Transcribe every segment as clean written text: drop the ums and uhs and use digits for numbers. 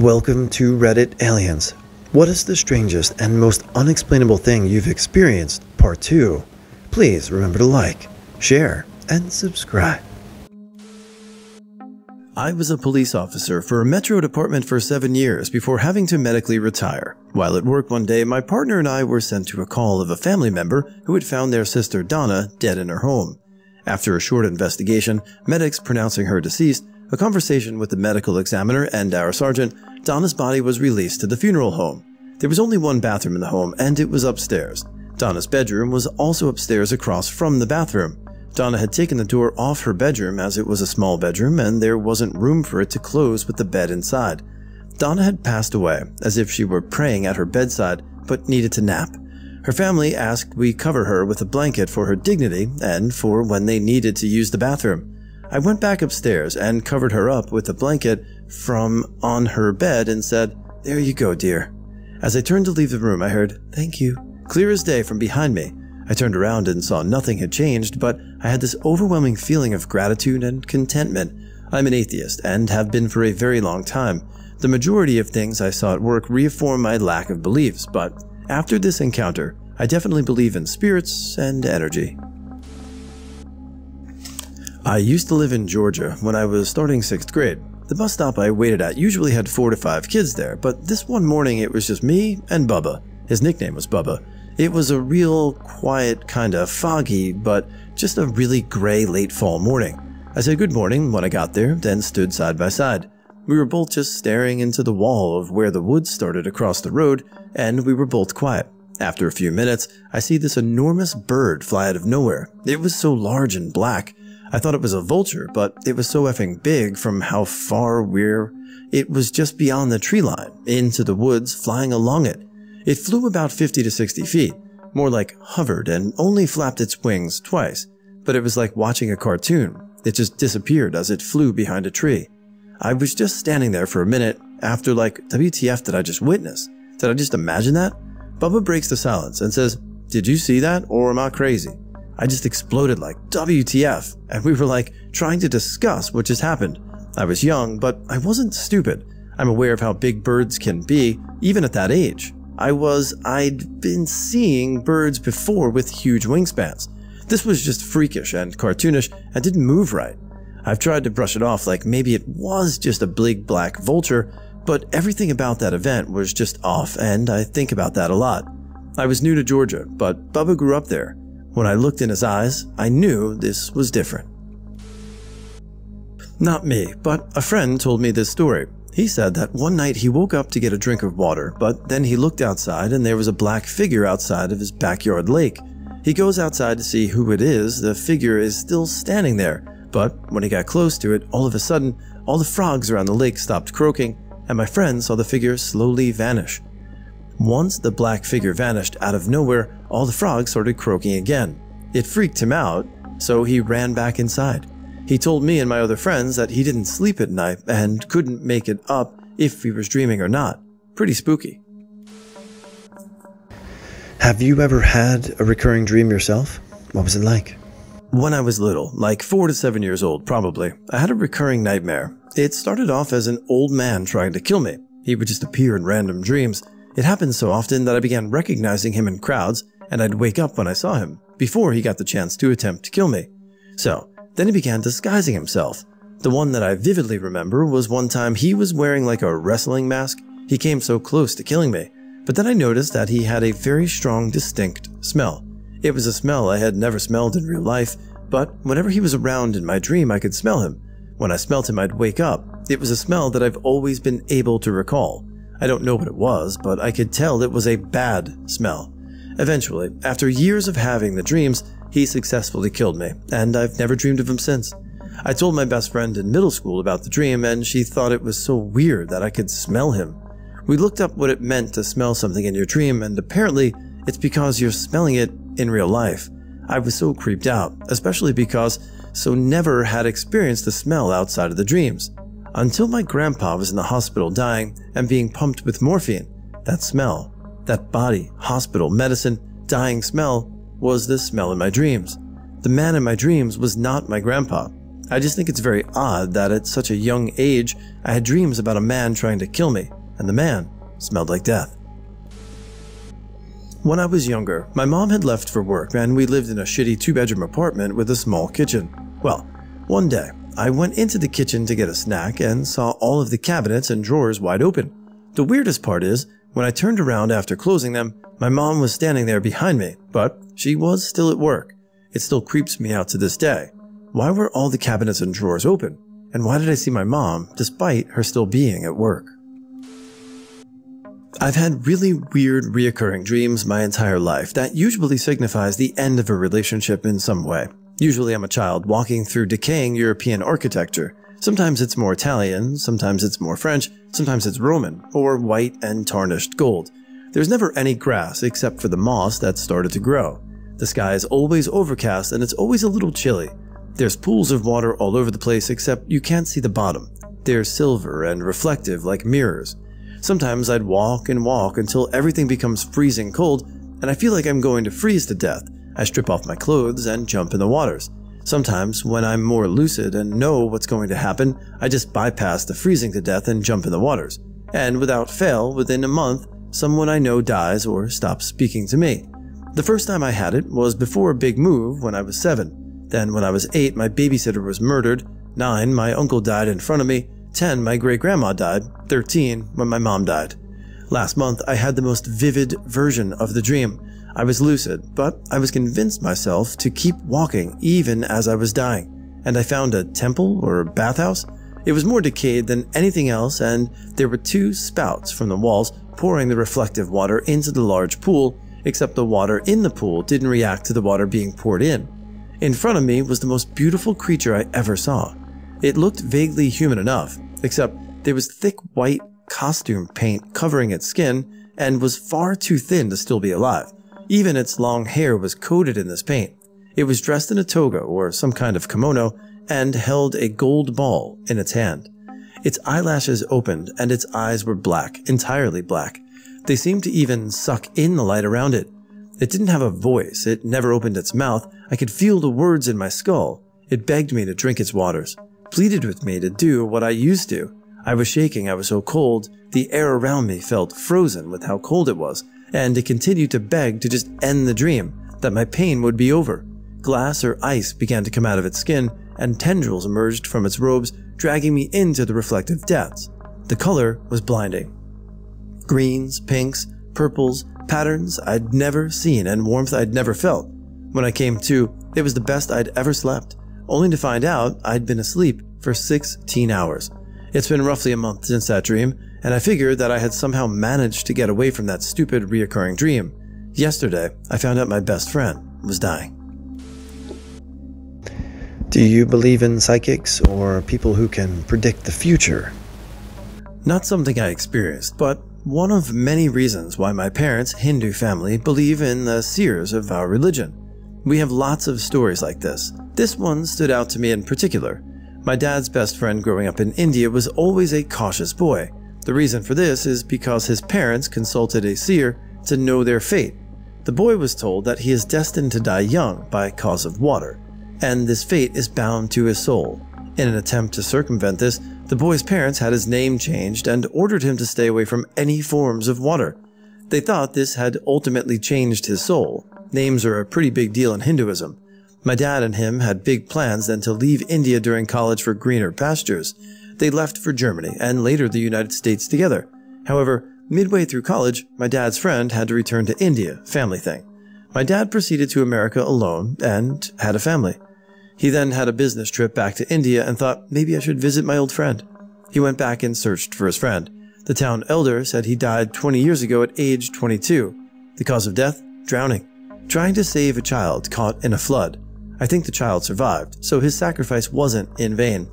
Welcome to Reddit Aliens. What is the strangest and most unexplainable thing you've experienced? Part 2. Please remember to like, share, and subscribe. I was a police officer for a metro department for 7 years before having to medically retire. While at work one day, my partner and I were sent to a call of a family member who had found their sister Donna dead in her home. After a short investigation, medics pronouncing her deceased, a conversation with the medical examiner and our sergeant, Donna's body was released to the funeral home. There was only one bathroom in the home, and it was upstairs. Donna's bedroom was also upstairs across from the bathroom. Donna had taken the door off her bedroom as it was a small bedroom and there wasn't room for it to close with the bed inside. Donna had passed away, as if she were praying at her bedside, but needed to nap. Her family asked we cover her with a blanket for her dignity and for when they needed to use the bathroom. I went back upstairs and covered her up with a blanket from on her bed and said, "There you go, dear." As I turned to leave the room, I heard, "Thank you," clear as day from behind me. I turned around and saw nothing had changed, but I had this overwhelming feeling of gratitude and contentment. I'm an atheist and have been for a very long time. The majority of things I saw at work reaffirm my lack of beliefs, but after this encounter, I definitely believe in spirits and energy. I used to live in Georgia when I was starting 6th grade. The bus stop I waited at usually had 4 to 5 kids there, but this one morning it was just me and Bubba. His nickname was Bubba. It was a real quiet, kinda foggy, but just a really gray late fall morning. I said good morning when I got there, then stood side by side. We were both just staring into the wall of where the woods started across the road, and we were both quiet. After a few minutes, I see this enormous bird fly out of nowhere. It was so large and black. I thought it was a vulture, but it was so effing big from how far it was just beyond the tree line, into the woods, flying along it. It flew about 50 to 60 feet, more like hovered, and only flapped its wings twice, but it was like watching a cartoon. It just disappeared as it flew behind a tree. I was just standing there for a minute after like, WTF did I just witness? Did I just imagine that? Bubba breaks the silence and says, "Did you see that, or am I crazy?" I just exploded like, WTF, and we were like trying to discuss what just happened. I was young, but I wasn't stupid. I'm aware of how big birds can be, even at that age. I'd been seeing birds before with huge wingspans. This was just freakish and cartoonish and didn't move right. I've tried to brush it off like maybe it was just a big black vulture, but everything about that event was just off, and I think about that a lot. I was new to Georgia, but Bubba grew up there. When I looked in his eyes, I knew this was different. Not me, but a friend told me this story. He said that one night he woke up to get a drink of water, but then he looked outside and there was a black figure outside of his backyard lake. He goes outside to see who it is. The figure is still standing there, but when he got close to it, all of a sudden, all the frogs around the lake stopped croaking, and my friend saw the figure slowly vanish. Once the black figure vanished out of nowhere, all the frogs started croaking again. It freaked him out, so he ran back inside. He told me and my other friends that he didn't sleep at night and couldn't make it up if he was dreaming or not. Pretty spooky. Have you ever had a recurring dream yourself? What was it like? When I was little, like 4 to 7 years old probably, I had a recurring nightmare. It started off as an old man trying to kill me. He would just appear in random dreams. It happened so often that I began recognizing him in crowds, and I'd wake up when I saw him, before he got the chance to attempt to kill me. So, then he began disguising himself. The one that I vividly remember was one time he was wearing like a wrestling mask. He came so close to killing me, but then I noticed that he had a very strong, distinct smell. It was a smell I had never smelled in real life, but whenever he was around in my dream, I could smell him. When I smelt him, I'd wake up. It was a smell that I've always been able to recall. I don't know what it was, but I could tell it was a bad smell. Eventually, after years of having the dreams, he successfully killed me, and I've never dreamed of him since. I told my best friend in middle school about the dream, and she thought it was so weird that I could smell him. We looked up what it meant to smell something in your dream, and apparently, it's because you're smelling it in real life. I was so creeped out, especially because never had experienced the smell outside of the dreams. Until my grandpa was in the hospital dying and being pumped with morphine, that smell, that body, hospital, medicine, dying smell, was the smell in my dreams. The man in my dreams was not my grandpa. I just think it's very odd that at such a young age, I had dreams about a man trying to kill me, and the man smelled like death. When I was younger, my mom had left for work and we lived in a shitty 2-bedroom apartment with a small kitchen. Well, one day, I went into the kitchen to get a snack and saw all of the cabinets and drawers wide open. The weirdest part is, when I turned around after closing them, my mom was standing there behind me, but she was still at work. It still creeps me out to this day. Why were all the cabinets and drawers open? And why did I see my mom, despite her still being at work? I've had really weird reoccurring dreams my entire life that usually signifies the end of a relationship in some way. Usually I'm a child walking through decaying European architecture. Sometimes it's more Italian, sometimes it's more French, sometimes it's Roman, or white and tarnished gold. There's never any grass except for the moss that started to grow. The sky is always overcast and it's always a little chilly. There's pools of water all over the place except you can't see the bottom. They're silver and reflective like mirrors. Sometimes I'd walk and walk until everything becomes freezing cold and I feel like I'm going to freeze to death. I strip off my clothes and jump in the waters. Sometimes, when I'm more lucid and know what's going to happen, I just bypass the freezing to death and jump in the waters. And without fail, within a month, someone I know dies or stops speaking to me. The first time I had it was before a big move when I was 7. Then when I was 8, my babysitter was murdered. 9, my uncle died in front of me. 10, my great-grandma died. 13, when my mom died. Last month, I had the most vivid version of the dream. I was lucid, but I was convinced myself to keep walking even as I was dying. And I found a temple or bathhouse. It was more decayed than anything else, and there were 2 spouts from the walls pouring the reflective water into the large pool, except the water in the pool didn't react to the water being poured in. In front of me was the most beautiful creature I ever saw. It looked vaguely human enough, except there was thick white costume paint covering its skin and was far too thin to still be alive. Even its long hair was coated in this paint. It was dressed in a toga or some kind of kimono and held a gold ball in its hand. Its eyelashes opened and its eyes were black, entirely black. They seemed to even suck in the light around it. It didn't have a voice. It never opened its mouth. I could feel the words in my skull. It begged me to drink its waters, pleaded with me to do what I used to. I was shaking. I was so cold. The air around me felt frozen with how cold it was. And it continued to beg to just end the dream, that my pain would be over. Glass or ice began to come out of its skin, and tendrils emerged from its robes, dragging me into the reflective depths. The color was blinding. Greens, pinks, purples, patterns I'd never seen and warmth I'd never felt. When I came to, it was the best I'd ever slept, only to find out I'd been asleep for 16 hours. It's been roughly a month since that dream, and I figured that I had somehow managed to get away from that stupid reoccurring dream. Yesterday, I found out my best friend was dying. Do you believe in psychics or people who can predict the future? Not something I experienced, but one of many reasons why my parents' Hindu family believe in the seers of our religion. We have lots of stories like this. This one stood out to me in particular. My dad's best friend growing up in India was always a cautious boy. The reason for this is because his parents consulted a seer to know their fate. The boy was told that he is destined to die young by cause of water, and this fate is bound to his soul. In an attempt to circumvent this, the boy's parents had his name changed and ordered him to stay away from any forms of water. They thought this had ultimately changed his soul. Names are a pretty big deal in Hinduism. My dad and him had big plans then to leave India during college for greener pastures. They left for Germany and later the United States together. However, midway through college, my dad's friend had to return to India, family thing. My dad proceeded to America alone and had a family. He then had a business trip back to India and thought maybe I should visit my old friend. He went back and searched for his friend. The town elder said he died 20 years ago at age 22. The cause of death? Drowning. Trying to save a child caught in a flood. I think the child survived, so his sacrifice wasn't in vain.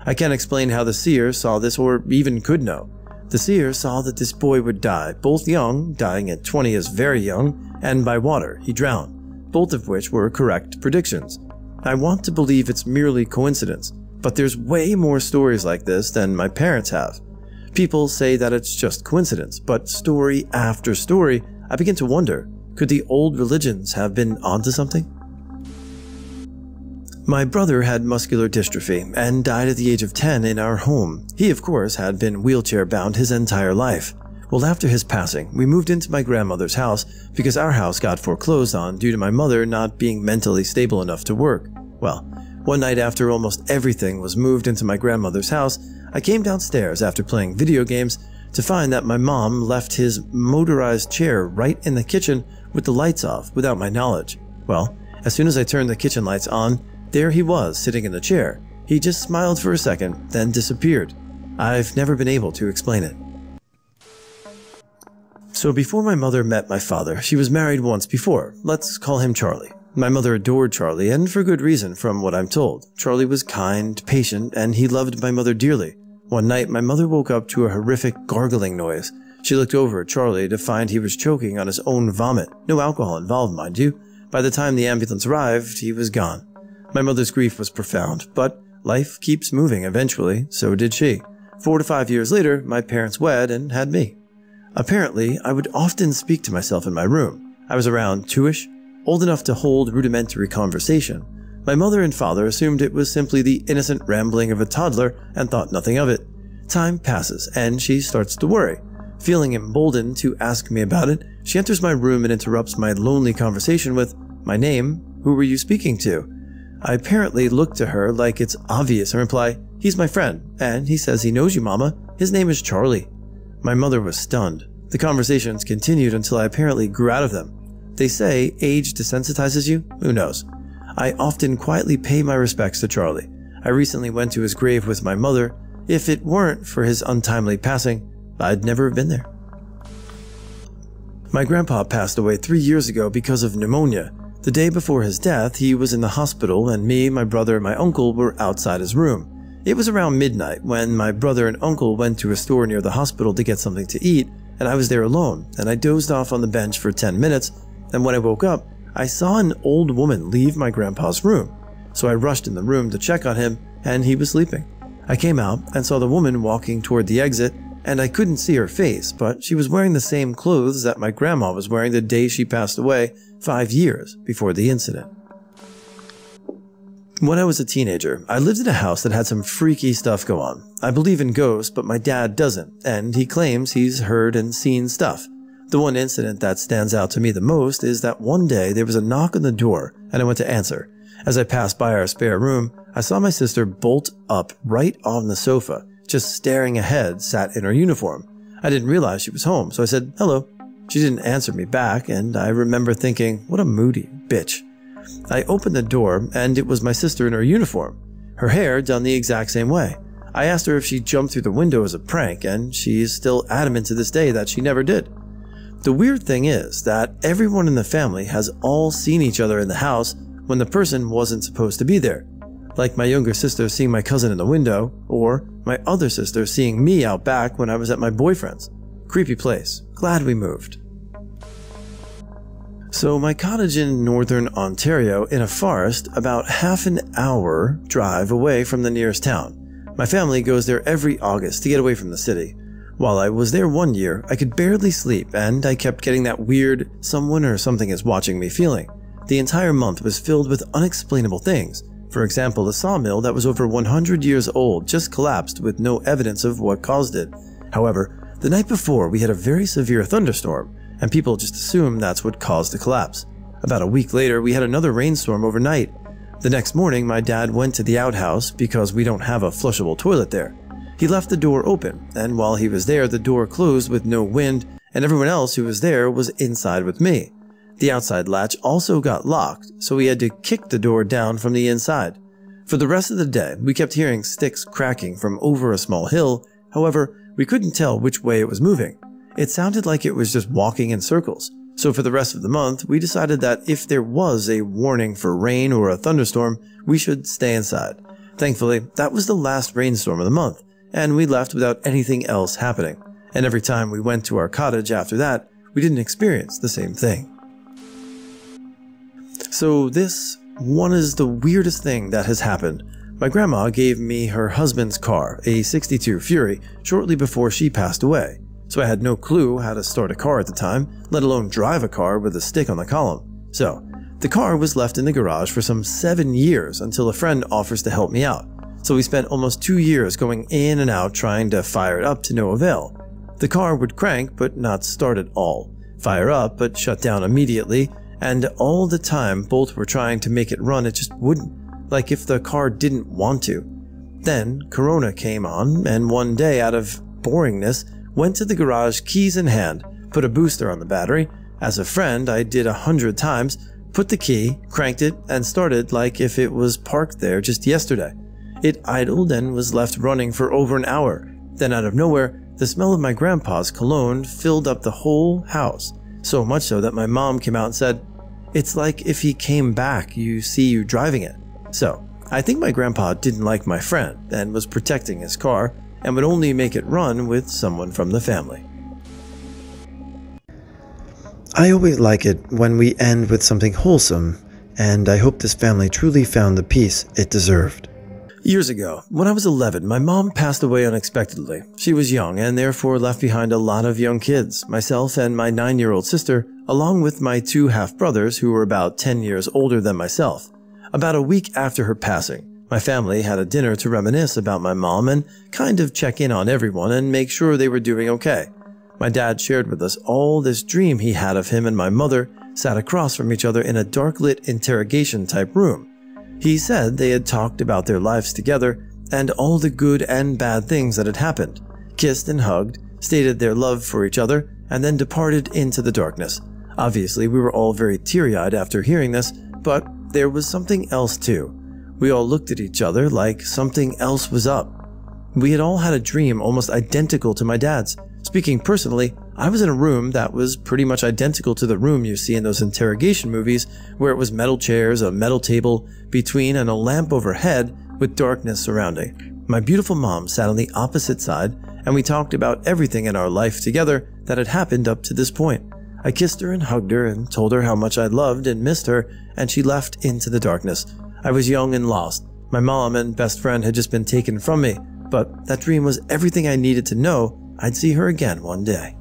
I can't explain how the seer saw this or even could know. The seer saw that this boy would die, both young, dying at 20 is very young, and by water, he drowned, both of which were correct predictions. I want to believe it's merely coincidence, but there's way more stories like this than my parents have. People say that it's just coincidence, but story after story, I begin to wonder, could the old religions have been onto something? My brother had muscular dystrophy and died at the age of 10 in our home. He, of course, had been wheelchair-bound his entire life. Well, after his passing, we moved into my grandmother's house because our house got foreclosed on due to my mother not being mentally stable enough to work. Well, one night after almost everything was moved into my grandmother's house, I came downstairs after playing video games to find that my mom left his motorized chair right in the kitchen with the lights off without my knowledge. Well, as soon as I turned the kitchen lights on, there he was sitting in the chair. He just smiled for a second, then disappeared. I've never been able to explain it. So before my mother met my father, she was married once before. Let's call him Charlie. My mother adored Charlie, and for good reason from what I'm told. Charlie was kind, patient, and he loved my mother dearly. One night, my mother woke up to a horrific gargling noise. She looked over at Charlie to find he was choking on his own vomit. No alcohol involved, mind you. By the time the ambulance arrived, he was gone. My mother's grief was profound, but life keeps moving eventually, so did she. 4 to 5 years later, my parents wed and had me. Apparently, I would often speak to myself in my room. I was around 2-ish, old enough to hold rudimentary conversation. My mother and father assumed it was simply the innocent rambling of a toddler and thought nothing of it. Time passes, and she starts to worry. Feeling emboldened to ask me about it, she enters my room and interrupts my lonely conversation with, "My name? Who were you speaking to?" I apparently look to her like it's obvious and reply, "He's my friend, and he says he knows you, Mama. His name is Charlie." My mother was stunned. The conversations continued until I apparently grew out of them. They say age desensitizes you? Who knows? I often quietly pay my respects to Charlie. I recently went to his grave with my mother. If it weren't for his untimely passing, I'd never have been there. My grandpa passed away 3 years ago because of pneumonia. The day before his death, he was in the hospital and me, my brother, and my uncle were outside his room. It was around midnight when my brother and uncle went to a store near the hospital to get something to eat, and I was there alone, and I dozed off on the bench for 10 minutes, and when I woke up, I saw an old woman leave my grandpa's room. So I rushed in the room to check on him, and he was sleeping. I came out and saw the woman walking toward the exit, and I couldn't see her face, but she was wearing the same clothes that my grandma was wearing the day she passed away 5 years before the incident. When I was a teenager, I lived in a house that had some freaky stuff go on. I believe in ghosts, but my dad doesn't, and he claims he's heard and seen stuff. The one incident that stands out to me the most is that one day there was a knock on the door, and I went to answer. As I passed by our spare room, I saw my sister bolt up right on the sofa, just staring ahead, sat in her uniform. I didn't realize she was home, so I said, "Hello." She didn't answer me back, and I remember thinking, what a moody bitch. I opened the door, and it was my sister in her uniform. Her hair done the exact same way. I asked her if she jumped through the window as a prank, and she is still adamant to this day that she never did. The weird thing is that everyone in the family has all seen each other in the house when the person wasn't supposed to be there. Like my younger sister seeing my cousin in the window, or my other sister seeing me out back when I was at my boyfriend's. Creepy place. Glad we moved. So my cottage in northern Ontario in a forest about half an hour drive away from the nearest town. My family goes there every August to get away from the city. While I was there one year, I could barely sleep and I kept getting that weird someone or something is watching me feeling. The entire month was filled with unexplainable things. For example, a sawmill that was over 100 years old just collapsed with no evidence of what caused it. However, the night before we had a very severe thunderstorm, and people just assumed that's what caused the collapse. About a week later, we had another rainstorm overnight. The next morning, my dad went to the outhouse because we don't have a flushable toilet there. He left the door open, and while he was there, the door closed with no wind, and everyone else who was there was inside with me. The outside latch also got locked, so we had to kick the door down from the inside. For the rest of the day, we kept hearing sticks cracking from over a small hill. However, we couldn't tell which way it was moving. It sounded like it was just walking in circles. So for the rest of the month, we decided that if there was a warning for rain or a thunderstorm, we should stay inside. Thankfully, that was the last rainstorm of the month, and we left without anything else happening. And every time we went to our cottage after that, we didn't experience the same thing. So this one is the weirdest thing that has happened. My grandma gave me her husband's car, a 62 Fury, shortly before she passed away. So I had no clue how to start a car at the time, let alone drive a car with a stick on the column. So, The car was left in the garage for some 7 years until a friend offers to help me out. So we spent almost 2 years going in and out trying to fire it up to no avail. The car would crank but not start at all, fire up but shut down immediately, and all the time both were trying to make it run, it just wouldn't, like if the car didn't want to. Then Corona came on, and one day out of boringness went to the garage keys in hand, put a booster on the battery. As a friend I did 100 times, put the key, cranked it, and started like if it was parked there just yesterday. It idled and was left running for over an hour. Then out of nowhere, the smell of my grandpa's cologne filled up the whole house, so much so that my mom came out and said, "It's like if he came back, you see you driving it." So I think my grandpa didn't like my friend and was protecting his car and would only make it run with someone from the family. I always like it when we end with something wholesome, and I hope this family truly found the peace it deserved. Years ago, when I was 11, my mom passed away unexpectedly. She was young and therefore left behind a lot of young kids, myself and my 9-year-old sister, along with my 2 half-brothers who were about 10 years older than myself. About a week after her passing, my family had a dinner to reminisce about my mom and kind of check in on everyone and make sure they were doing okay. My dad shared with us all this dream he had of him and my mother sat across from each other in a dark-lit interrogation-type room. He said they had talked about their lives together and all the good and bad things that had happened, kissed and hugged, stated their love for each other, and then departed into the darkness. Obviously, we were all very teary-eyed after hearing this, but there was something else too. We all looked at each other like something else was up. We had all had a dream almost identical to my dad's. Speaking personally, I was in a room that was pretty much identical to the room you see in those interrogation movies, where it was metal chairs, a metal table between, and a lamp overhead with darkness surrounding. My beautiful mom sat on the opposite side, and we talked about everything in our life together that had happened up to this point. I kissed her and hugged her and told her how much I loved and missed her, and she left into the darkness. I was young and lost. My mom and best friend had just been taken from me, but that dream was everything I needed to know I'd see her again one day.